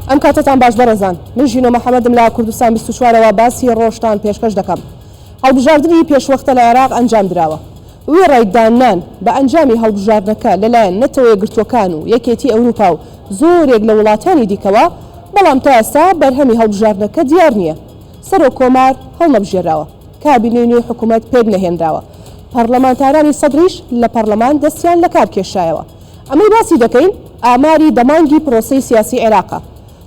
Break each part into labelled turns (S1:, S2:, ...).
S1: ئەم کاتتان باش بەڕێزان، من ژینۆ مەحەمەدم لە کوردستان 24ەوە باسی ڕۆژتان پێشکەش دەکەم. هەڵبژاردننی پێشوەختە لە عێراق ئەنجام درراوە. وی ڕێکدانان بە ئەنجامی هەڵبژاردنەکە لەلایەن نەتەوە یەکگرتووەکان و یەکێتی ئەوروپا و زۆرێک لە وڵاتانی دیکەوە، بەڵام تا ئێستا بەرهەمی هەڵبژاردنەکە دیار نییە. سەرۆک کۆمار هەڵنەبژێراوە، کابینەی نوێی حکوومەت پێک نەهێنراوە، پەرلەمانتارانی سەدریش لە پەرلەمان دەستیان لە کار کێشایەوە. ئەمەی باسی دەکەین ئاماری دەمانگی پرۆسەی سیاسی عێراقە،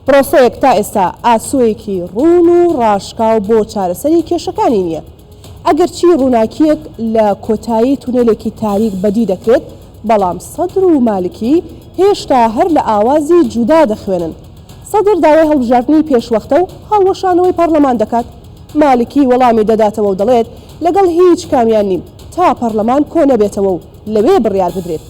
S1: پرۆسەیەک تا ئێستا ئاسۆیەکی ڕوون و ڕاشکاو بۆ چارەسەری کێشەکانی نییە. ئەگەرچی ڕووناکیەک لە کۆتایی تونێلێکی تاریک بەدی دەکرێت، بەڵام سەدر و مالکی هێشتا هەر لە ئاوازی جودا دەخوێنن. سەدر داوای هەڵبژاردننی پێشوەختە و هەڵوەشانەوەی پەرلەمان دەکات، مالکی وەڵامی دەداتەوە و دەڵێت لەگەڵ هیچ کامیان نیم تا پەرلەمان کۆ نەبێتەوە و لەوێ بڕیار بدرێت.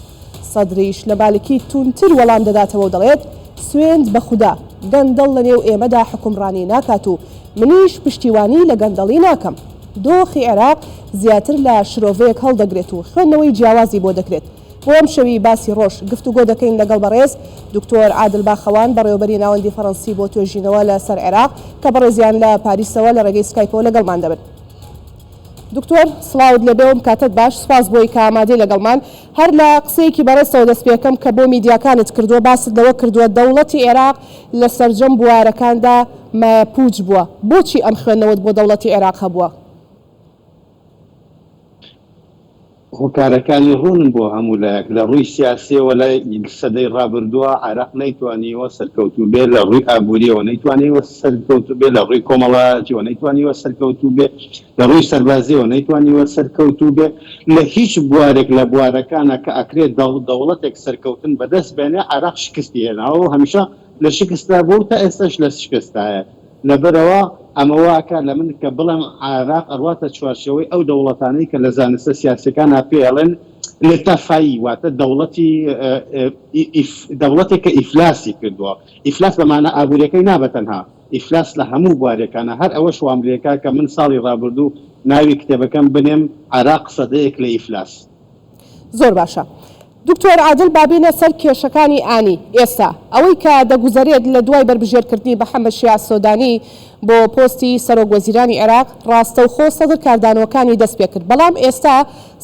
S1: سەدریش لە مالکی تونتر وەڵام دەداتەوە و دەڵێت سوێند بە خودا، گەندەڵ لە نێو ئێمەدا حکومڕانی ناکات و منیش پشتیوانی لە گەندەڵی ناکەم. دۆخی عێراق زیاتر لە شرۆڤەیەک هەڵدەگرێت و خوێندنەوەی جیاوازی بۆ دەکرێت. بۆ ئەم شەوی باسی ڕۆژ گفتوگۆ دەکەین لەگەڵ بەڕێز دکتۆر عادل باخەوان، بەڕێوەبەری ناوەندی فەڕەنسی بۆ توێژینەوە لە سەر عێراق، کە بەڕێزیان لە پاریسەوە لە ڕێگەی سکایپەوە لەگەڵمان دەبن. دکتۆر سڵاوت لەبێوم، کاتت باش، سپاس بۆی کە ئامادەی لەگەڵمان. هەر لە قسەیەکی بەڕێستەوە دەست پێکەم کە بۆ میدیاکانت کردووە، باست لەوە کردووە دەوڵەتی عێراق لە سەرجەم بوارەکاندا مایەپووج بووە. بۆچی ئەم خوێندنەوەت بۆ دەوڵەتی عێراق هەبووە؟
S2: هۆکارەکانی ڕوون بۆ هەموو لایەک لە ڕووی سیاسیەوە لە سەدەی ڕابردووە عێراق نەیتوانیوە سەرکەوتوو بێت، لە ڕووی ئابووریەوە نەیتوانیوە سەرکەوتوو بێت، لە ڕووی کۆمەڵایەتیەوە نەیتوانیوە سەرکەوتوو بێت، لە ڕووی سەربازیەوە نەیتوانیوە سەرکەوتوو بێت. لە هیچ بوارێک لە بوارەکانە کە ئەکرێت دەوڵەتێک سەرکەوتن بەدەست بێنێ عێراق شکستی هێناوە و هەمیشە لە شکستا بوو تا ئێستاش لە شکستایە. لەبەرەوە ئەمە واکە لە من کە بڵم عێراق ئەڕواتە چوارچێوەی ئەو دەوڵەتانەی کە لە زانستە سیاسەکان پێڵێن لە تەفایی، واتە دەوڵەتێک کە ئیفلاسی کردووە. ئیفلاس بەمانە ئابوووریەکەی نابەتەنها، ئیفلاس لە هەموو بوارەکانە. هەر ئەوە شواملێکا کە من ساڵی ڕابردوو ناوی کتێبەکەم بنێم عێراق سەدەیەک لە ئیفلاس.
S1: زۆر باشە. دکتۆر عادل، بابینە سەر کێشەکانی ئانی ئێستا، ئەوەی کە دەگوزارێت لە دوای بربژێرکردنی محەممەد شیع سۆدانی بۆ پۆستی سەرۆک وەزیرانی عێراق، ڕاستەوخۆ سەدر کاردانەوەکانی دەست پێ کرد، بەڵام ئێستا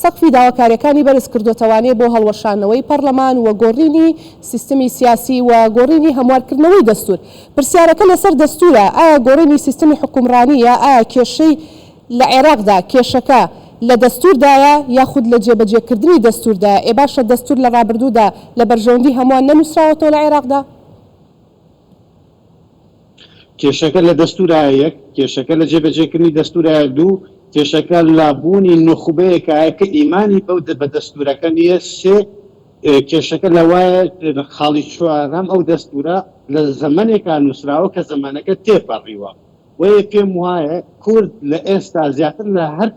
S1: سەقفی داواکاریەکانی بەرز کردوتەوانێ بۆ هەڵوەشانەوەی پەرلەمان و گۆڕینی سیستمی سیاسی و گۆڕینی هەموارکردنەوەی دەستور. پرسیارەکە لەسەر دەستورە، ئایا گۆڕینی سیستمی حکومڕانیە، ئایا کێشەی لە عێراقدا کێشەکە لە دەستوردایە یاخود لە جێبەجێکردنی دەستوردایە؟ ئێ باشە دەستور لە ڕابردوودا لە بەرژەوەندی هەمووان نەنووسراوەتەوە لە عێراقدا؟
S2: کێشەکە لە دەستورایە یەک، کێشەکە لە جێبەجێکردنی دەستورایە دوو، کێشەکە لابوونی نخبەیەکایە کە ئیمانی بە دەستورەکە نییە سێ، کێشەکە لەوایە خاڵی چوارەم ئەو دەستورە لە زەمانێکا نووسراوە کە زەمانەکە تێپەڕیوە. وەیە پێم وایە کورد لە ئێستا زیاتر لە هەر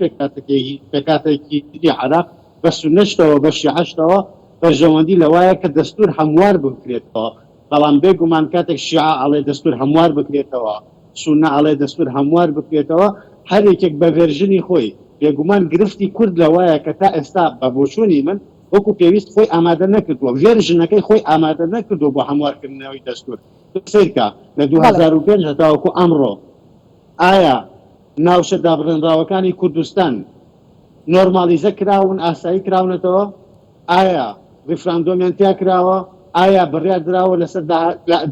S2: پێکاتێکی تری عێراق بە سونەشتەوە بە شیعەشتەوە بەرژەوەندی لەوایە کە دەستور هەموار بکرێتەوە. بەڵام بێگومان کاتێک شیعە ئەڵێ دەستور هەموار بکرێتەوە، سونە ئەڵێ دەستور هەموار بکرێتەوە، هەر یەکێک بە ڤێرژنی خۆی. بێگومان گرفتی کورد لەوایە کە تا ئێستا بە بۆچوونی من وەکو پێویست خۆی ئامادە نەکردووە، ڤێرژنەکەی خۆی ئامادە نەکردووە بۆ هەموارکردنەوەی دەستور. سیرکە لە 2005 هەتاوەکو ئەمڕۆ ئایا ناوچە دابڕێنراوەکانی کوردستان نۆرمالیزە کراون، ئاسایی کراونەتەوە؟ ئایا ریفراندۆمیان تیا کراوە؟ ئایا بڕیار درراوە لەسەر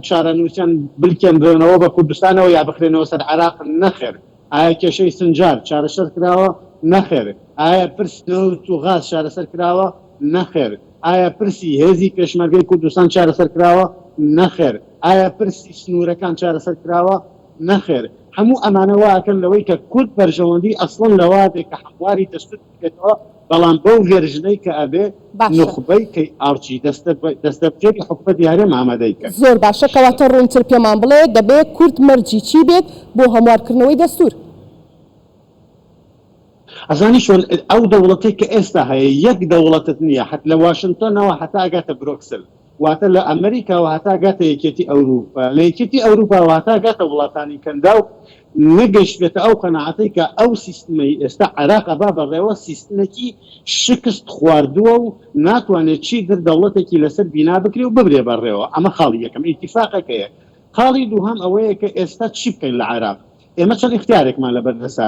S2: چارەنووسیان بلکێنرێنەوە بە کوردستانەوە یا بخرێنەوە سەر عێراق؟ نەخێر. ئایا کێشەی سنجار چارەسەر کراوە؟ نەخێر. ئایا پرسی نەوت و غاز چارەسەر کراوە؟ نەخێر. ئایا پرسی هێزی پێشمەرگەی کوردستان چارەسەر کراوە؟ نەخێر. ئایا پرسی سنوورەکان چارەسەر کراوە؟ نەخێر. هەموو ئەمانە واکەن لەوەی کە کورد بەرژەوەندی ئەسڵن لەواتێک کە هەمواری دەستور بکرێتەوە، بەڵام بەو ڤێرژنەی کە ئەبێ نخبەی کەی ئارچی دەستەبجێکی حکومەت دیارێ ئامادەی کرد.
S1: زۆر باشە، کەواتە ڕوونتر پێمان بڵێ دەبێت کورد مەرجی چی بێت بۆ هەموارکردنەوەی دەستور؟
S2: ئەزانی شۆن ئەو دەوڵەتی کە ئێستا هەیە یەک دەوڵەتت نییە، حت لە واشنگتۆنەوە هەتا ئەگاتە برۆکسل، واتە لە ئەمریکاوە هەتا گاتە یەکێتی ئەوروپا، لە یەکێتی ئەوروپاوە هەتا گاتە وڵاتانی کەندا و نەگەشتێتە ئەو قەناعەتەی کە ئەو سیستمی ئێستا عێراق با بەڕێوە سیستمێکی شکست خواردووە و ناتوانێت چی در دەوڵەتێکی لەسەر بینا بکرێ و ببرێ بەڕێوە. ئەمە خاڵی یەکەم. ئیتیفاقەکەیە. خاڵی دووهەم ئەوەیە کە ئێستا چی بکەین لە عێراق ئێمە چەند اختیارێکمان لە بەردەسا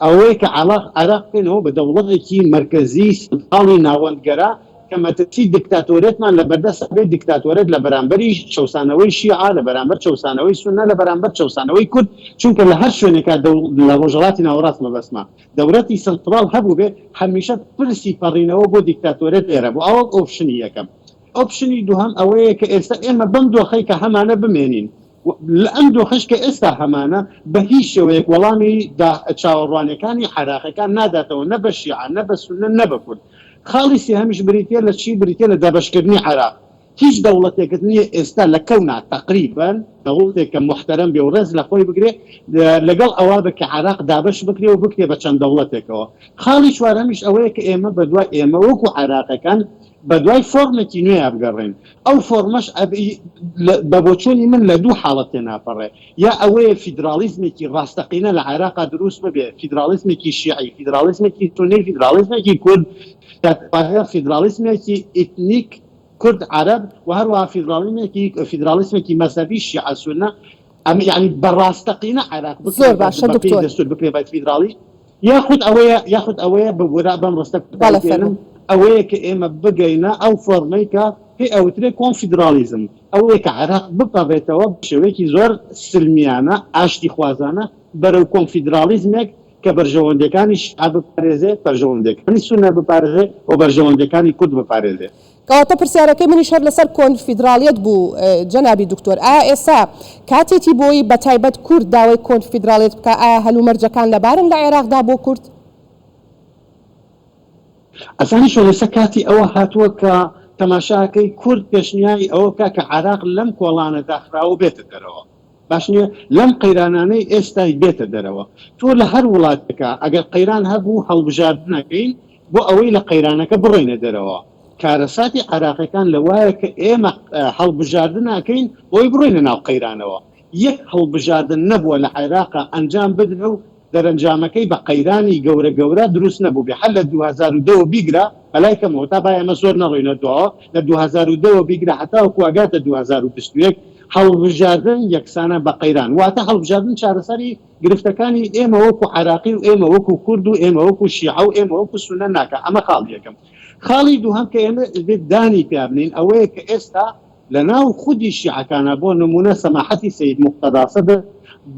S2: ئەوەیە کە عێراق بکەینەوە بە دەوڵەتێکی مرکزی سنتاڵی ناوەندگەرە کە مەترسی دیکتاتۆرێتمان لە بەردەست بێت دیکتاتۆرێت لە بەرامبەری چەوسانەوەی شیعە لە بەرامبەر چەوسانەوەی سونە لە بەرامبەر چەوسانەوەی کورد چونکە لە هەر شوێنێکا لە ڕۆژهەڵاتی ناوەڕاست مەبەسمە دەوڵەتی سنترال هەبوو بێ هەمیشە پرسی پەڕینەوە بۆ دیکتاتۆرێت ئێرە بوو ئەوە ئۆپشنی یەکەم ئۆپشنی دووهەم ئەوەیە کە ئێستا ئێمە بەم دۆخەی کە هەمانە بمێنین لە ئەم دۆخەش کە ئێستا هەمانە بە هیچ شێوەیەک وەڵامی چاوەڕوانەکانی عێراقیەکان ناداتەوە نە بە شیعە نە بە سونە نە بە کورد خاڵی سێهەمیش بریتە لە چی بریتە لە دابەشکردنی عێراق هیچ دەوڵەتێکت نییە ئێستا لە کەونا تقریبان دەوڵەتێک کە محتەرەم بێ و ڕێز لە خۆی بگرێ لەگەڵ ئەوە بە کە عێراق دابەش بکرێ و بکرێ بە چەند دەوڵەتێکەوە خاڵی چوارەمیش ئەوەیە کە ئێمە بەدوای ئێمە وەکو عێراقەکان بەدوای فۆرمێکی نوێ بگەڕێن ئەو فۆرمەش بە بۆچوونی من لە دوو حاڵەت تێناپەڕێ یا ئەوەیە فیدرالیزمێکی ڕاستەقینە لە عێراقا دروست ببێ فیدرالیزمێکی شیعی فیدرالیزمێکی سونی فیدرالیزمێکی کورد فیدرالیزمێکی ئیتنیک کورد عرب و هەروەها فیدرالیزمێکی مەذهبی شیعە سونە ئەم یعنی بەڕاستەقینە عێراق
S1: زۆر باشە دکتۆر
S2: دەستور بکرێ بە فیدرالی یاخود ئەوەیە بەورا بەم ڕستە ئەوەیە کە ئێمە بگەینە ئەو فۆرمەی کە پێی ئەوترێ کۆنفیدرالیزم ئەوەیە کە عێراق بپەڕێتەوە شێوەیەکی زۆر سلمیانە ئاشتی خوازانە بەرەو کۆنفیدرالیزمێک کە بەرژەوەندەکانی شیعە بپارێزێت بەرژەوەندەکانی سونە بپارێزێت و بەرژەوەندەکانی کورد بپارێزێت
S1: کەواتە پرسیارەکەی منی شەر لەسەر کۆنفیدرالیەت بوو جەنابی دکتۆر ئایا ئێستا کاتێکی بۆی بەتایبەت کورد داوای کۆنفیدرالیەت بکە ئایا هەلومەرجەکان لەبارن لە عێراقدا بۆ کورد
S2: ئەسانی شۆلەسە کاتی ئەوە هاتووە کە تەماشاکەی کورد پێشنیایی ئەوە کە عێراق لەم کۆڵانە داخراوە بێتە دەرەوە باش نییە لەم قەیرانانەی ئێستای بێتە دەرەوە تۆ لە هەر وڵاتێکە ئەگەر قەیران هەبوو هەڵبژاردنەکەین بۆ ئەوەی لە قەیرانەکە بڕۆینە دەرەوە کارەساتی عێراقیەکان لەوایە کە ئێمە هەڵبژاردنەکەین بۆی بڕۆینە ناو قەیرانەوە یەک هەڵبژاردن نەبووە لە عێراقا ئەنجام بدرە و دەرەنجامەکەی بە قەیرانی گەورە دروست نەبوو بێ هەر لە 2002 بیگرە بەلایکەمەوە تا باە ئەمە زۆر نەڕۆینە دووە لە 2002 بیگرە هەتا وەکو ئەگاتە 2021 هەڵبژاردن یەکسانە بە قەیران واتە هەڵبژاردن چارەسەری گرفتەکانی ئێمە وەکو عێراقی و ئێمە وەکو کورد و ئێمە وەکو شیعە و ئێمە وەکو سونە ناکە ئەمە خاڵ یەکەم خاڵی دووهەم کە ئێمە دانی پێ بنین ئەوەیە کە ئێستا لە ناو خودی شیعەکانە بۆ نمونە سەماحەتی سەید موقتەدا سەدر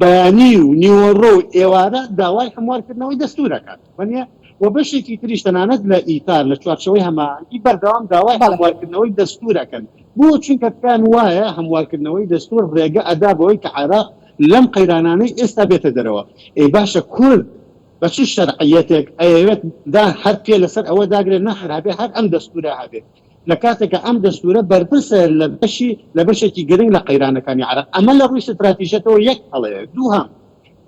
S2: بەیانی و نیوەڕۆ و ئێوارە داوای هەموارکردنەوەی دەستورەکات وەنیە و بەشێکی تریش تەنانەت لە ئیتار لە چوارچەوەی هەماهەنگی بەردەوام داوای هەموارکردنەوەی دەستورەکەن بۆ چونکە پێیان وایە هەموارکردنەوەی دەستور ڕێگە ئەدا بەوەی کە عێراق لەم قەیرانانەی ئێستا بێتە دەرەوە ئەی باشە کورد بە چ شەرعیەتێک ئەوێت هەر پێ لەسەر ئەوە داگرێت نەخر هەبێ هەر ئەم دەستورە هەبێت لە کاتێکە ئەم دەستورە بەرپرسە لە بەشێکی گرنگ لە قەیرانەکانی عێراق ئەمە لە ڕووی ستراتیژەتەوە یەک هەڵەیە دووهەم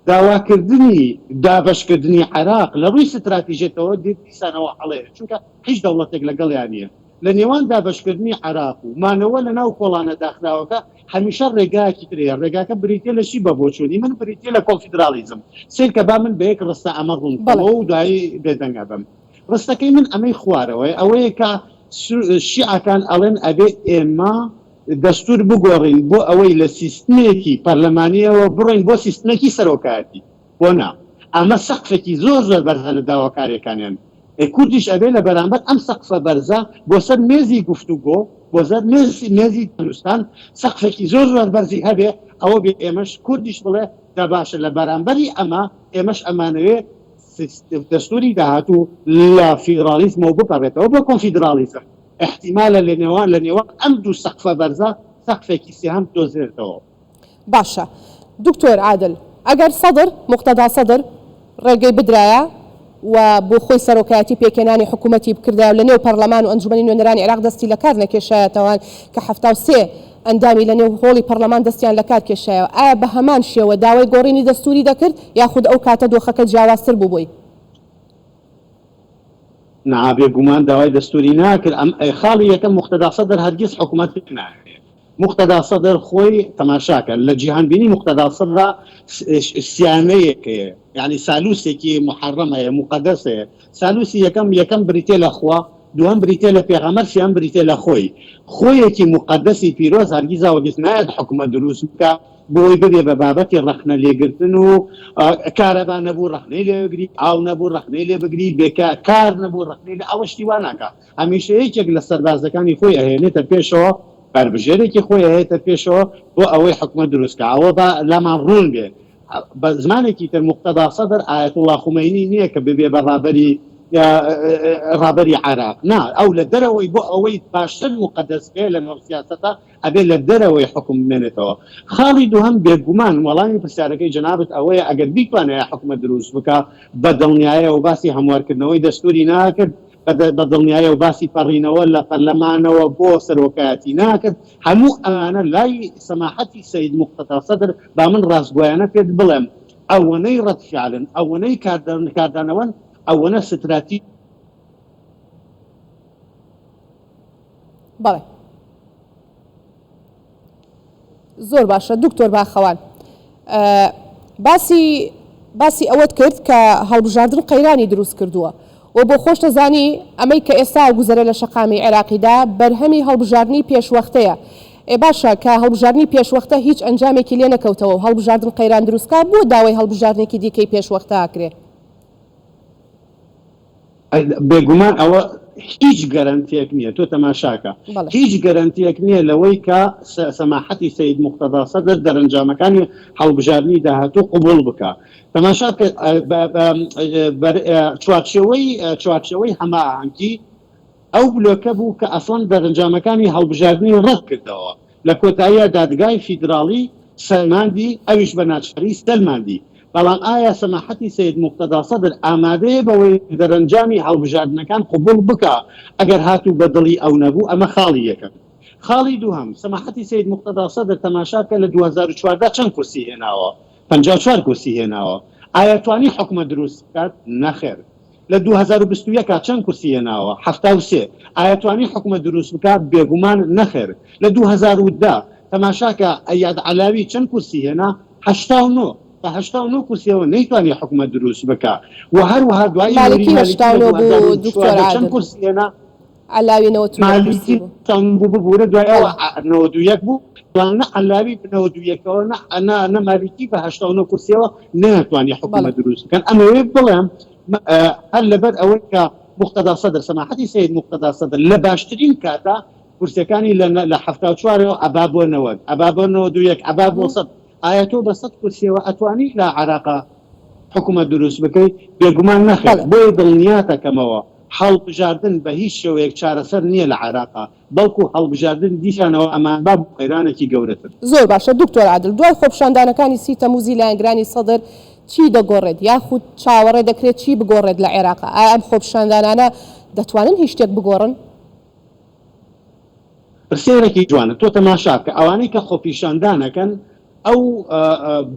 S2: داواکردنی دابەشکردنی عێراق لە ڕووی ستراتیژێتەوە دیسانەوە هەڵەیە چونکە هیچ دەوڵەتێک لەگەڵیان نییە لە نێوان دابەشکردنی عێراق و مانەوە لە ناو کۆڵانە داخراوەکە هەمیشە ڕێگایەکی ترەیە ڕێگاکە بریتە لە شی بە بۆچوونی من بریتە لە کۆنفیدرالیزم سیر کە با من بە یەک ڕستە ئەمە ڕوونەوە و دوایی بێدەنگە بم ڕستەکەی من ئەمەی خوارەوەی ئەوەیە کە شیعەکان ئەڵێن ئەبێ ئێمە دەستور بگۆڕین بۆ ئەوەی لە سیستمێکی پەرلەمانیەوە بڕۆین بۆ سیستمێکی سەرۆکایەتی بۆ نا ئەمە سەقفێکی زۆر بەرزە لە داواکاریەکانیان کوردیش ئەبێ لە بەرامبەر ئەم سەقفە بەرزە بۆ سەر مێزی گفتوگۆ بۆ سەر مێزی دروستان سەقفێکی زۆر بەرزی هەبێ ئەوە بێ ئێمەش کوردیش بڵێ دا باشە لە بەرامبەری ئەمە ئێمەش ئەمانەوێ دەستوری داهاتوو لە فیدرالیزمەوە بپەڕێتەوە بۆ کۆنفیدرالیزم احتیمالە لە نێوان ئەم دوو سەقفە بەرزە سەقفێکی سێهەم دۆزرێتەوە
S1: باشە دکتۆر عادل ئەگەر سەدر موقتەدا سەدر ڕێگەی بدرایە و بۆ خۆی سەرۆکایەتی پێکێنانی حکوومەتی بکردایە و لە نێو پەرلەمان و ئەنجومەنی نوێنەرانی عێراق دەستی لە کار نەکێشایەتەوە کە 73 ئەندامی لە نێو هۆڵی پەرلەمان دەستیان لە کار کێشایەوە ئایا بە هەمان شێوە داوای گۆڕینی دەستوری دەکرد یاخود ئەو کاتە دۆخەکە جیاوازتر بووبووی
S2: نابێ گومان داوای دەستوری ناکرد خاڵی یەکەم موقتەدا سەدر هەرگیز حکوومەت ناکرێت موقتەدا سەدر خۆی تەماشاکە لە جیهانبینی موقتەدا سەدر سیانەیەکەیە یعنی سالوسێکی محەڕەمەیە مقەدەسەیە سالوسی یەکەم بریتێ لەخوا دوام بریتێ لە پێغەمبەر سیان بریتێ لە خۆیەکی مقدسی پیرۆز هەرگیزەوە گوت نایەت حکومە دروست بکە بۆی ببێ بە بابەتی ڕەخنە لێگرتن و کارەبا نەبوو ڕەخنەی لێ بگری ئاو نەبوو ڕەخنەی لێ بگری بێکە کار نەبوو ڕەخنەی لێ ئەوەشتی وا ناکە هەمیشە یەکێک لە سەربازەکانی خۆی ئەهێنێتە پێشەوە بربژێرێکی خۆی هەیەتە پێشەوە بۆ ئەوەی حکومە دروستکە ئەوە بە لامان ڕوون بێ بە زمانێکی تر مقتەدا سەدر ئایەتوڵڵا خومەینی نییە کە ببێ بە ڕابەری عراق نا ئەو لە دەرەوەی بۆ ئەوەی باشتر مقدس بێ لە نێو سیاسەتە ئەبێ لە دەرەوەی حکم بمێنێتەوە خاڵی دووهەم بێگومان وەڵامی پرسیارەکەی جەنابەت ئەوەیە ئەگەر بیتوانێت حکومە دروست بکە بە دڵنیایە و باسی هەموارکردنەوەی دەستوری ناکرد بە دڵنیایە و باسی پەڕینەوە لە پەرلەمانەوە بۆ سەرۆکایەتی ناکرد هەموو ئەمانە لای سەماحەتی سەید موقتەدا سەدر با من ڕاستگۆیانە پێت بڵێم ئەوەنەی ڕەتفیعلن ئەوەنەی کاردانەوەن ئەوەنە ستراتی
S1: بەڵێ زۆر باشە دکتۆر باخەوان باسی ئەوەت کرد کە هەڵبژاردن قەیرانی دروست کردووە و بۆ خۆش دەزانی ئەمەی کە ئێستا گوزەرە لە شەقامی عێراقیدا بەرهەمی هەڵبژاردننی پێشوەختەیە باشە کە هەڵبژاردننی پێشوەختە هیچ ئەنجامێکی لێ نەکەوتەوە و هەڵبژاردن قەیران دروستکە بۆ داوای هەڵبژاردنێکی دیکەی پێشوەختە ئاکرێ
S2: بێگومان ئەوە هیچ گەرانتیەک نییە تۆ تەماشاکە هیچ گەرانتیەک نییە لەوەی کە سەماحەتی سەید موقتەدا سەدر دەرەنجامەکانی هەڵبژاردننی داهاتوو قبول بکە تەماشا چوارچێوەی هەماهەنگی ئەو بلۆکە بوو کە ئەسڵەن دەرەنجامەکانی هەڵبژاردننی ڕەت کردەوە لە کۆتاییە دادگای فیدراڵی سەلماندی ئەویش بە ناچاری سەلماندی بەڵام ئایا سەماحەتی سەید موقتەدا سەدر ئامادەیە بەوەی دەرەنجامی هەڵبژاردنەکان قبول بکە ئەگەر هاتوو بە دڵی ئەو نەبوو ئەمە خاڵی یەکەم خاڵی دووهەم سەماحەتی سەید موقتەدا سەدر تەماشاکە لە 2014 چەند کورسی هێناوە 54 کورسی هێناوە ئایا توانی حکومە دروست بکات نەخێر لە 2021 چەند کورسی هێناوە 73 ئایا توانی حکومە دروست بکات بێگومان نەخێر لە 2010 تەماشاکە ئەیاد عەلاوی چەند کورسی هێنا 89 89 کورسیەوە نەیتوانی حکومە دروست بکە و هەروەها دوای چەند کورسی هێنا
S1: عەلاوی
S2: 91 ببوورە دوای 91 بوو نه عەلاوی 91ەوە نە مالیکی بە 89 کورسیەوە نەتوانی حکومە دروست بکەن ئەمەوێ بڵێم هەر لەبەر ئەوەی کە موقتەدا سەدر سەماحەتی سەید موقتەدا سەدر لە باشترین کاتە کورسەکانی لە 74ەوە ئەبا بۆ 90 ئەبا بۆ 91 ئەبا بۆ 100 ئایا تۆ بە 100 کورسیەوە ئەتوانی لە عێراقا حکومە دروست بکەیت بێگومان نەخێت بۆی دڵنیاتەکەمەوە هەڵبژاردن بە هیچ شێوەیەک چارەسەر نییە لە عێراقا بەڵکو هەڵبژاردن دیشانەوە ئەمان با قەیرانێکی گەورەتر
S1: زۆر باشە دکتۆر عادل دوای خۆپیشاندانەکانی 30 تەموزی لایەنگرانی سەدر چی دەگۆڕێت یاخود چاوەڕێ دەکرێت چی بگۆڕێت لە عێراقا ئایا ئەم خۆپیشاندانانە دەتوانن هیچ شتێک بگۆڕن
S2: پرسیارێکی جوانە تۆ تەماشاکە ئەوانەی کە خۆپیشاندانەکەن ئەو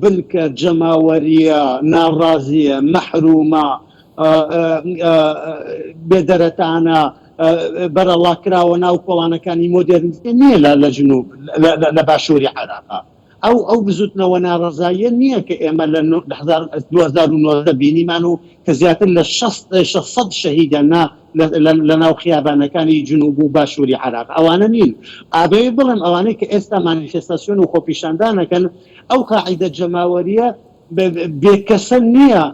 S2: بنکە جەماوەریە ناڕازیە مەحرومە بێدەرەتانە بەرەڵاکراوە ناو کۆڵانەکانی مۆدێرنیتە نییە لە جنوب لە باشووری عێراقا ئەو بزوتنەوە ناڕزاییە نییە کە ئێمە لە 2009 بینیمان و کە زیاتر لە 600 شەهیدە لە ناو خیابانەکانی جنوب و باشووری عێراق ئەوانە نین ئابێ بڵێم ئەوانەی کە ئێستا مانیفێستاسیۆن و خۆپیشاندانەکەن ئەو قاعیدە جەماوەریە بێکەسە نییە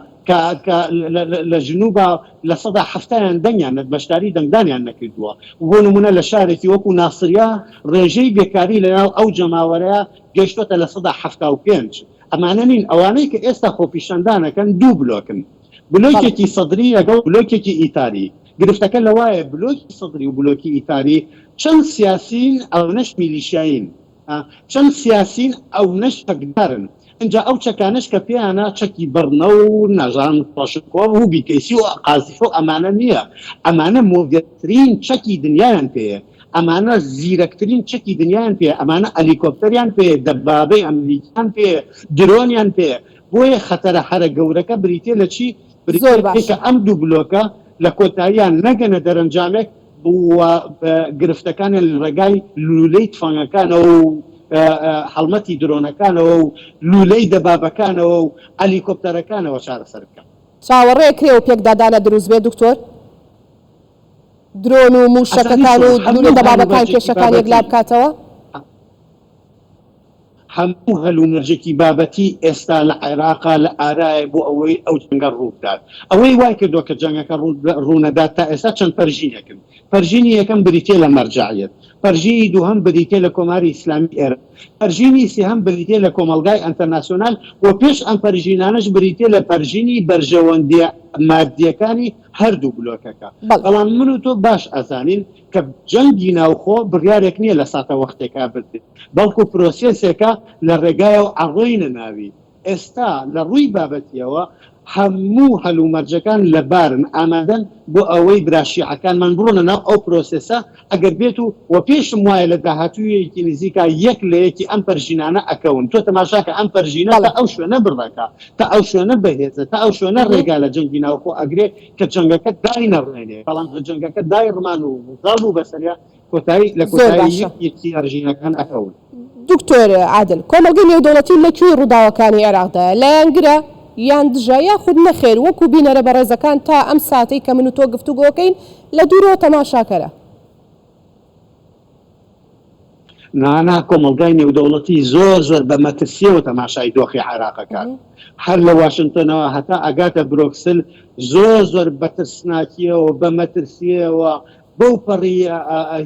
S2: لە جنوبە لە 170یان دەنگیان بەشداری دەنگدانیان نەکردووە بۆ نمونە لە شارێکی وەکو ناسریا ڕێژەی بێکاری لەناو ئەو جەماوەرەیە گەیشتوەتە لە 175 ئەمانە نین ئەوانەی کە ئێستا خۆپیشاندانەکەن دوو بلۆکن بلۆکێکی سەدری لەگەڵ بلۆکێکی ئیتاری گرفتەکە لەوایە بلۆکی سەدری و بلۆکی ئیتاری چەند سیاسین ئەو نەش میلیشیاین چەند سیاسین ئەو نەش تەکدارن اینجا ئەو چەکانش کە پێیانە چەکی بڕنە و نەژان پاشکۆ و بیکەیسی و قازیف و ئەمانە نییە ئەمانە مۆدێترین چەکی دنیایان پێیە ئەمانە زیرەکترین چەکی دنیایان پێ ئەمانە ئەلیکۆپتەریان پێ دەبابەی ئەمریکان پێ درۆنیان پێ بۆیە خەتەرە هەرە گەورەکە بریتێ لە چی بریتێ ئەم دوو بلۆکە لە کۆتاییان نەگەنە دەرەنجامێک گرفتەکانە لە ڕێگای لولەی تفەنگەکانەوە و هەڵمەتی درۆنەکانەوە و لولەی دەبابەکانەوە و ئەلیکۆپتەرەکانەوە چارەسەر بکەن
S1: چاوەڕێ کرێ و پێکدادانە دروست بێ دکتۆر درۆن و موشەکەکان و دوورە دەبابەکان کێشەکان یەکلا بکاتەوە؟
S2: هەموو هەلومەرجێکی بابەتی ئێستا لە عێراقا لە ئارایە بۆ ئەوەی ئەو جەنگە ڕوودات. ئەوەی وای کردووە کە جەنگەکە ڕوونەدات تا ئێستا چەند پەرژینێکن. پەرژینی یەکەم بریتێ لە مەرجعیەت، پەرژینی دووهەم بریتێ لە کۆماری ئیسلامی ئێران، پەرژینی سێهەم بریتێ لە کۆمەلگای ئەنتەرناسیۆنال و پێش ئەم پەرژینانەش بریتێ لە پەرژینی بەرژەوەندی مادیەکانی هەردوو بلۆکەکە. بەڵام من و تۆ باش ئەزانین کە جەنگی ناوخۆ بڕیارێک نییە لە ساتە وەختێکا بردێت، بەڵکو پرۆسێسێکە لە ڕێگایە و ئەڕۆی نەناوی. ئێستا لە ڕووی بابەتیەوە هەموو هەلومەرجەکان لەبارن ئامادەن بۆ ئەوەی براشیعەکانمان بڕۆنە ناو ئەو پرۆسێسە ئەگەر بێت و پێشم وایە لە داهاتوویەکی نزیکا یەک لە یەکی ئەم پەرژینانە ئەکەون. تۆ تەماشاکە ئەم پەرژینە تا ئەو شوێنە بڕەکە، تا ئەو شوێنە بەهێزە، تا ئەو شوێنە ڕێگا لە جەنگی ناوخۆ ئەگرێ کە جەنگەکە دای نەڕێنێ، بەڵام جەنگەکە دای ڕمان و زاڵ و بەسەریا کۆتایی لە کۆتایی یەکی ئەرژینەکان ئەکەون.
S1: دکتۆر عادل، کۆمەلگەی نێودەوڵەتی لەکوێ ڕووداوەکانی عێراقدایە؟ لایەنگرە یان دژە یاخود نەخێر وەکو بینەرە بەڕێزەکان تا ئەم ساتەی کە من و تۆ گفتوگۆکەین لە دوورەوە تەماشاکەرە؟
S2: نانا کۆمەلگای نێودەوڵەتی زۆر بە مەترسیەوە تەماشای دۆخی عێراقەکان، هەر لە واشنگتنەوە هەتا ئەگاتە برۆکسل زۆر بەترسناکیەوە بە مەترسیەوە بەو پەڕی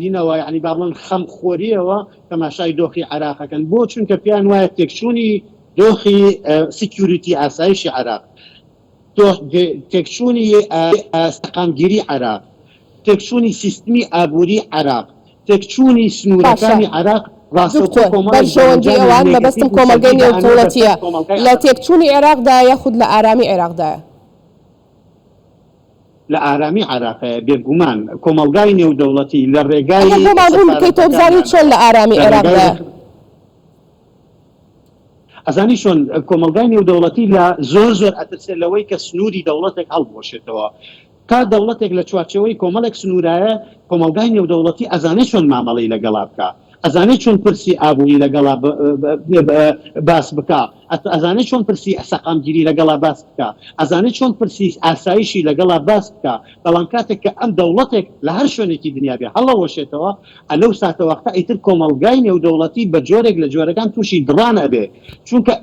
S2: هینەوە یعنی با بڵێن خەمخۆریەوە تەماشای دۆخی عێراقەکەن. بۆ چونکە پیان وایە تێکچوونی دۆخی سیکیوریتی ئاسایشی عێراق، تێکچوونی سەقامگیری عێراق، تێکچوونی سیستمی ئابووری عێراق، تێکچوونی سنوورەکانی عێراق
S1: بەرژەوەندی ئەوان مەبەستم کۆمەلگەی نێودەوڵەتیە لە تێکچوونی عێراقدا یاخود لە ئارامی عێراقدایە؟
S2: لە ئارامی عێراقەیە بێگومان کۆمەلگای نێودەوڵەتی لە ڕێگای
S1: بکەیتەوە بزانیت چۆن لە ئارامی عێراقدایە.
S2: ئەزانی چۆن کۆمەلگای نێودەوڵەتی لە زۆر ئەترسێت لەوەی کە سنووری دەوڵەتێک هەڵبۆشێتەوە. تا دەوڵەتێک لە چوارچەوەی کۆمەڵێک سنوورایە کۆمەلگای نێودەوڵەتی ئەزانێت چۆن مامەڵەی لەگەڵا بکە، ئەزانێت چۆن پرسی ئابووری لەگەڵا باس بکە، ئەزانێت چۆن پرسی سەقامگیری لەگەڵا باس بکە، ئەزانێت چۆن پرسی ئاسایشی لەگەڵا باس بکە. بەڵام کاتێک کە ئەم دەوڵەتێک لە هەر شوێنێکی دنیا بێ هەڵەوەشێتەوە ئەلەو ساتەوەختە ئیتر کۆمەلگای نێودەوڵەتی بە جۆرێک لە جۆرەکان تووشی دڕان ئەبێ، چونکە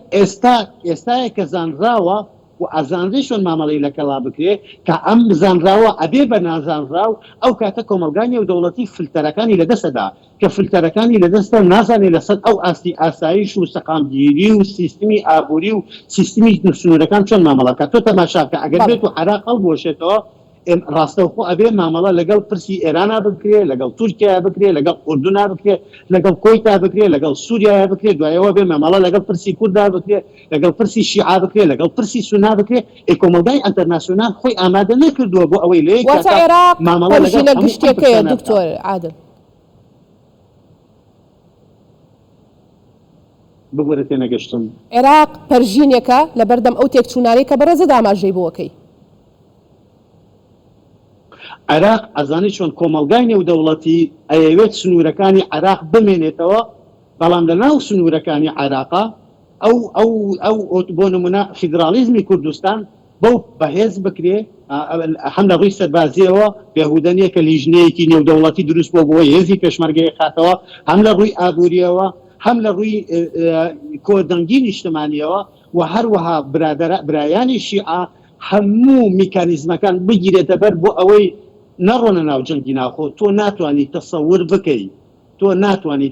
S2: ئێستایە کە زانراوە و ئازانری شۆن مامەڵی لەگەڵا بکرێ کە ئەم زانراوە ئەبێ بە نازانراو ئەو کاتە کۆمەلگای نێودەوڵەتی فلتەرەکانی لەدەستەدا کە فلتەرەکانی لەدەستە نازانێت لەسەر ئەو ئاستی ئاسایش و سەقامگیری و سیستمی ئابووری و سیستمی سنوورەکان چۆن مامەڵەکە. تۆ تەماشاکە ئەگەر بێت و عێراق هەڵبۆشێتەوە ڕاستەوخۆ ئەبێ مامەڵە لەگەڵ پرسی ئێرانە بکرێ، لەگەڵ تورکیا بکرێ، لەگەڵ ئوردونا بکرێ، لەگەڵ کۆیتا بکرێ، لەگەڵ سووریا بکرێ، دوایەوە بێ مامەڵە لەگەڵ پرسی کووردا بکرێ، لەگەڵ پرسی شیعا بکرێ، لەگەڵ پرسی سونا بکرێ. کۆمەلگای ئەنتەرناسیۆنال خۆی ئامادە نەکردووە بۆ ئەوەی لێ
S1: مامەڵە لەگەڵ گشتێکەیە. دکتۆر عادل
S2: بگوەرە تێنەگەشتم،
S1: عێراق پەرژینێکە لە بەردەم ئەو تێکچوونانەی کە بەڕێزە داماژەی بۆکەی.
S2: عێراق ئەزانی چۆن کۆمەلگای نێودەوڵەتی ئەیەوێت سنوورەکانی عێراق بمێنێتەوە، بەڵام لە ناو سنوورەکانی عێراقا ئەو بۆ نمونە فیدرالیزمی کوردستان بەو بەهێز بکرێ، هەم لە ڕووی سەربازیەوە بێهودەنیە کە لیژنەیەکی نێودەوڵەتی دروست بۆ بۆ هێزی پێشمەرگەی خاتەوە، هەم لە ڕووی ئابووریەوە، هەم لە ڕووی کۆدەنگی نیشتمانیەوە و هەروەها برایانی شیعە هەموو میکانیزمەکان بگیرێتە بەر بۆ ئەوەی نەڕۆنە ناو جەنگی ناوخۆ. تۆ ناتوانانی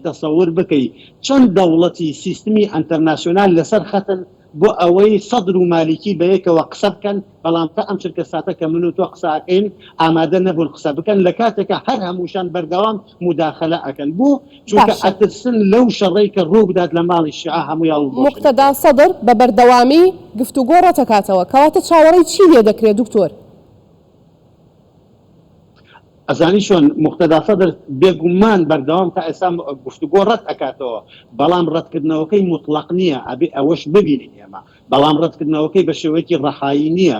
S2: تەسەور بکەی چەند دەوڵەتی سیستمی ئەنتەرناسیۆنال لەسەر خەتن بۆ ئەوەی سەدر و مالیکی بەیەکەوە قسە بکەن، بەڵام تا ئەم چرکە ساتە کە من و تۆ قساکەین ئامادە نەبوون قسە بکەن، لە کاتێکە هەر هەمووشان بەردەوام مداخەلە ئەکەن بوو چونکە ئەترسن لەو شەڕەی کە ڕوو بدات لە ماڵی شیعە هەموویان.
S1: موقتەدا سەدر بە بەردەوامی گفتوگۆ ڕەتەکاتەوە، کەواتە چاوەڕێی چی لێ دەکرێت دکتۆر؟
S2: ئەزانی چۆن موقتەدا سەدر بێگومان بەردەوام تا ئێستا گفتوگۆ ڕەت ئەکاتەوە، بەڵام ڕەتکردنەوەکەی مطلق نییە، ئەبێ ئەوەش ببینین ئێمە، بەڵام ڕەتکردنەوەکەی بە شێوەیەکی ڕەحایی نییە.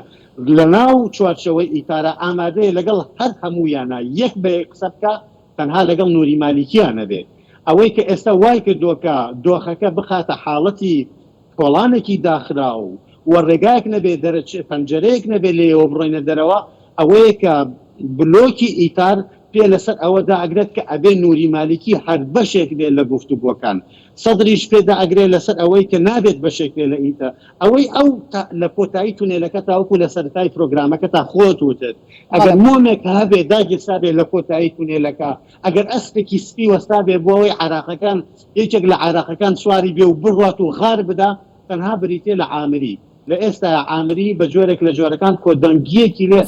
S2: لە ناو چوارچەوەی ئیتارە ئامادەیە لەگەڵ هەر هەموویانە یەک بە قسە بکە، تەنها لەگەڵ نووری مالیکیانە بێت. ئەوەی کە ئێستا وای کردووەکە دۆخەکە بخاتە حاڵەتی کۆڵانێکی داخرا و ڕێگایەک نەبێ پەنجەرەیەک نەبێت لێەوە بڕۆینە دەرەوە، ئەوەیە کە بلۆکی ئیتار پێ لەسەر ئەوەدا ئەگرێت کە ئەبێ نوری مالیکی هەر بەشێک بێت لە گفتوگۆکان سەدریش پێدا ئەگرێت لەسەر ئەوەی کە نابێت بەشێک بێت لە ئیتە ئەوەی ئەو لە کۆتایی تونێلەکە تاوەکو لە سەرەتای پرۆگرامەکە تا خۆت وتت ئەگەر مۆمێک هەبێ داگیرسا بێت لە کۆتایی تونێلەکە ئەگەر ئەسپێکی سپی وەستا بێ بۆ ئەوەی عراقەکان یەکێک لە عراقەکان سواری بێ و بڕوات و غار بدا تەنها بریتێ لە عامری لە ئێستا عامری بە جۆرێک لە جۆرەکان کۆدەنگیەکی لێ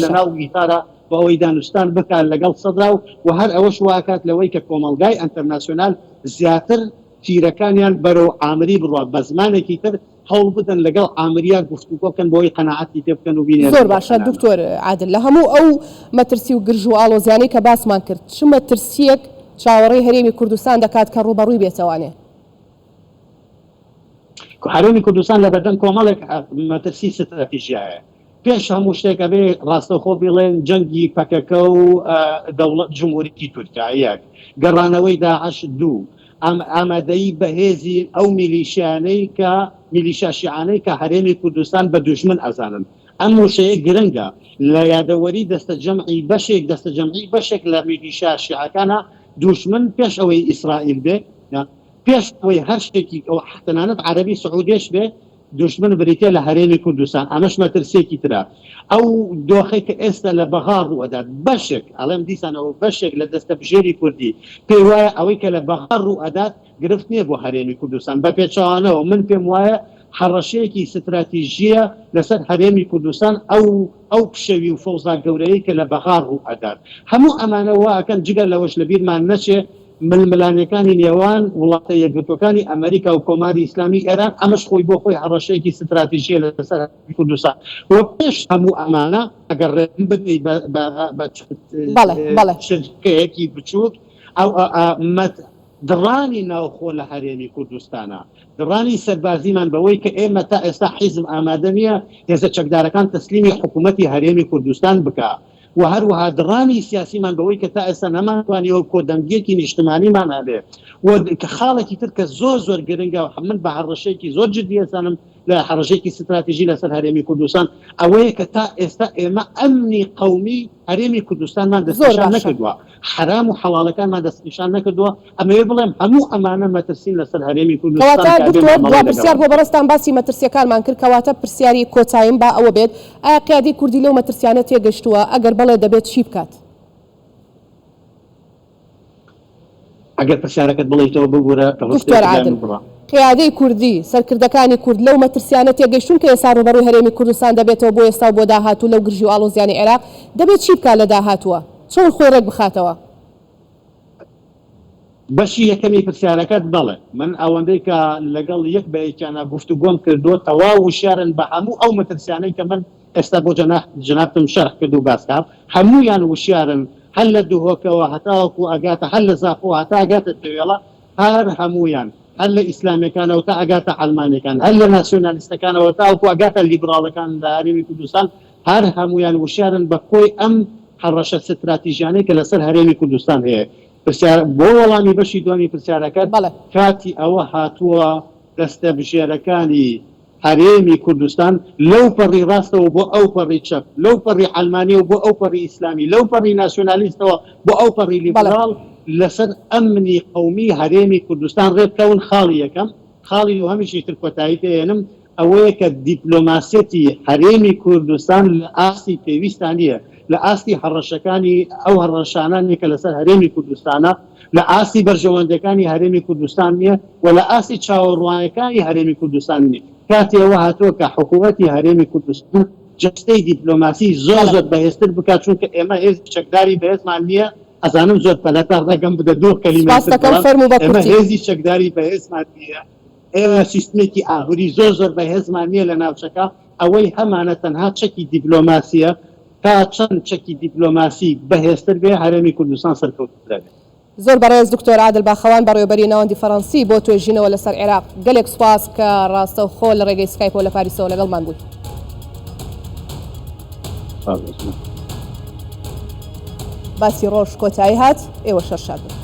S2: لە ناو گیتارە بۆ ئەوەی دانوستان بکات لەگەڵ سەدرا و هەر ئەوەش واکات لەوەی کە کۆمەلگای ئەنتەرناسیۆنال زیاتر تیرەکانیان بەرەو عامری بڕات بە زمانێکی تر هەوڵ بدەن لەگەڵ عامریان گفتوگۆکەن بۆی قەناعەتی تێ بکەن و بینێن.
S1: زۆر باشە دکتۆر عادل لە هەموو ئەو مەترسی و گرژ و ئاڵۆزیانەی کە باسمان کرد چ مەترسیەک چاوەڕێی هەرێمی کوردستان دەکات کە ڕوبەڕووی بێتەوانێ؟
S2: هەرێمی کوردستان لە بەردەم کۆمەڵێک مەترسی ستراتیژیایە پێش هەموو شتێکە بێ ڕاستەخۆ بڵێن جەنگی پەکەکە و دەوڵەت جمهوریەتی تورکیایەک گەڕانەوەی داعش دوو ئامادەیی بەهێزی ئەو میلیشیا شیعانەی کە هەرێمی کوردستان بە دوژمن ئەزانن ئەم وشەیە گرنگە لە یادەوەری دەستە جەمعی بەشێک لە میلیشیا شیعەکانە دوژمن پێش ئەوەی ئیسرائیل بێ پێش ئەوەی هەر شتێکی ئەو تەنانەت عەرەبی سعودیش بێ دوژمن بریتێ لە هەرێمی کوردستان ئەمەش مەترسێکی ترە ئەو دۆخەی کە ئێستا لە بەغار ڕوئەدات بەشێک ئەڵێم دیسانەوە بەشێک لە دەستەبژێری کوردی پێی وایە ئەوەی کە لە بەغار ڕوئەدات گرفت نییە بۆ هەرێمی کوردستان بە پێچەوانەوە من پێم وایە حڕەشەیەکی ستراتیژیە لەسەر هەرێمی کوردستان ئەو پشەوی و فەوزا گەورەیە کە لە بەغار ڕوئەدات هەموو ئەمانە واکەن جگەر لەوەش لەبیرمان نەچێ ململانەکانی نێوان وڵاتە یەکگرتوەکانی ئەمریکا و کۆماری ئیسلامی ئێران ئەمەش خۆی بۆ خۆی هەڕەشەیەکی ستراتیژیە لەسەر کوردستان وە پێش هەموو ئەمانە ئەگەر ڕێم بدەی بە شرکەیەکی بچووک ئەو دڕانی ناوخۆ لە هەرێمی کوردستانە دڕانی سەربازیمان بەوەی کە ئێمە تا ئێستا حیزب ئامادە نییە هێزە چەکدارەکان تەسلیمی حکوومەتی هەرێمی کوردستان بکە و هەروەها دڕانی سیاسیمان بەوەی کە تا ئێستا نەمانتوانیەوە کۆدەنگێکی نیشتمانیمان هەبێ و کە خاڵێکی تر کە زۆر گرنگە و من بە هەڕەشەیەکی زۆر جدی ئێسانم لە هەڕەشەیەکی ستراتیژی لەسەر هەرێمی کوردستان ئەوەیە کە تا ئێستا ئێمە ئەمنی قەومی هەرێمی کوردستانمان دەستنیشان نەکردووە حرام و حەڵاڵەکانمان دەستنیشان نەکردووە ئەمەوێ بڵێم هەموو ئەمانە مەترسین لەسەر هەرێمی کوردستان
S1: پرسیار بۆ بەڕستان باسی مەترسیەکانمان کرد کەواتە پرسیاری کۆتاییم با ئەوە بێت ئایا قیادی کوردی لەو مەترسیانە تێگەشتووە ئەگەر بەڵێ دەبێت چی بکات؟
S2: ئەگەر پرسیارەکەت بڵیتەوە بگورە
S1: دکتۆر عادل قیادەی کوردی سەرکردەکانی کورد لەو مەترسیانە تێگەیشتون کە ئێستا ڕوبەڕووی هەرێمی کوردستان دەبێتەوە بۆ ئێستا و بۆ داهاتوو لەو گرژی و ئاڵۆزیانی عێراق دەبێت چی بکات لە داهاتووە چۆن خۆی ڕێک بخاتەوە؟
S2: بەشی یەکەمی پرسیارەکەت بڵێ من ئەوەندەی کە لەگەڵ یەک بە یەکیانە گفتوگۆم کردووە تەواو وشیارن بە هەموو ئەو مەترسیانەی کە من ئێستا بۆ جەنابتم شەرح کرد و باسکام هەموویان وشیارن هەر لە دووهۆکەوە هەتاوەکو ئەگاتە هەر لە زاخۆ هەتا ئەگاتە توێڵە هەر هەموویان هەر لە ئیسلامیەکانەوە تا ئەگاتە ئەڵمانیەکان هەر لە ناسیۆنالیستەکانەوە تاوەکو ئەگاتە لیبراڵەکان لە هەرێمی کوردستان هەر هەموویان وشیارن بە کۆی ئەم هەڕەشە ستراتیژیانەی کە لەسەر هەرێمی کوردستان هەیە بۆ وەڵامی بەشی دومی پرسیارەکەت کاتی ئەوە هاتووە دەستەبژێرەکانی هەرێمی کوردستان لەو پەڕی ڕاستەوە بۆ ئەو پەڕی چەپ لەو پەڕی ئەڵمانی و بۆ ئەو پەڕی ئیسلامی لەو پەڕی ناسیۆنالیستەوە بۆ ئەو پەڕی لیبراڵ لەسەر ئەمنی قەومی هەرێمی کوردستان ڕێبکەون خاڵی یەکەم خاڵی و هەمیشی تر کۆتایی پێێنم ئەوەیە کە دیپلۆماسیەتی هەرێمی کوردستان لە ئاستی پێویستان نیە لە ئاستی هەڕەشەکانی ئەو هەڕەشانانی کە لەسەر هەرێمی کوردستانە لە ئاستی بەرژەوەندەکانی هەرێمی کوردستان نییە و لە ئاستی چاوەڕوانەکانی هەرێمی کوردستان نیە کاتێەوە هاتووە کە حکوومەتی هەرێمی کوردستان جستەی دیپلۆماسی زۆر بەهێزتر بکات چونکە ئێمە هێز چەکداری بەهێزمان نییە ئەزانم زۆر پەلەتار دەکەم بدە دوو کەلیمە ئێمە هێزی چەکداری بەهێزمان نییە ئێمە سیستمێکی ئاهوری زۆر بەهێزمان نییە لە ناوچەکە ئەوەی هەمانە تەنها چەکی دیپلۆماسیە تا چەند چەکی دیپلۆماسی بەهێزتر بێ هەرێمی کوردستان سەرکەوتوو دەبێت.
S1: زۆر بەڕێز دکتۆر عادل باخەوان بەڕێوەبەری ناوەندی فەڕەنسی بۆ توێژینەوە لەسەر عێراق گەلێک سوپاس کە ڕاستەوخۆ لە ڕێگەی سکایپۆ لە پاریسەوە لەگەڵمان بوویت. باسی ڕۆژ کۆتایی هات ئێوە شەرشاد بن.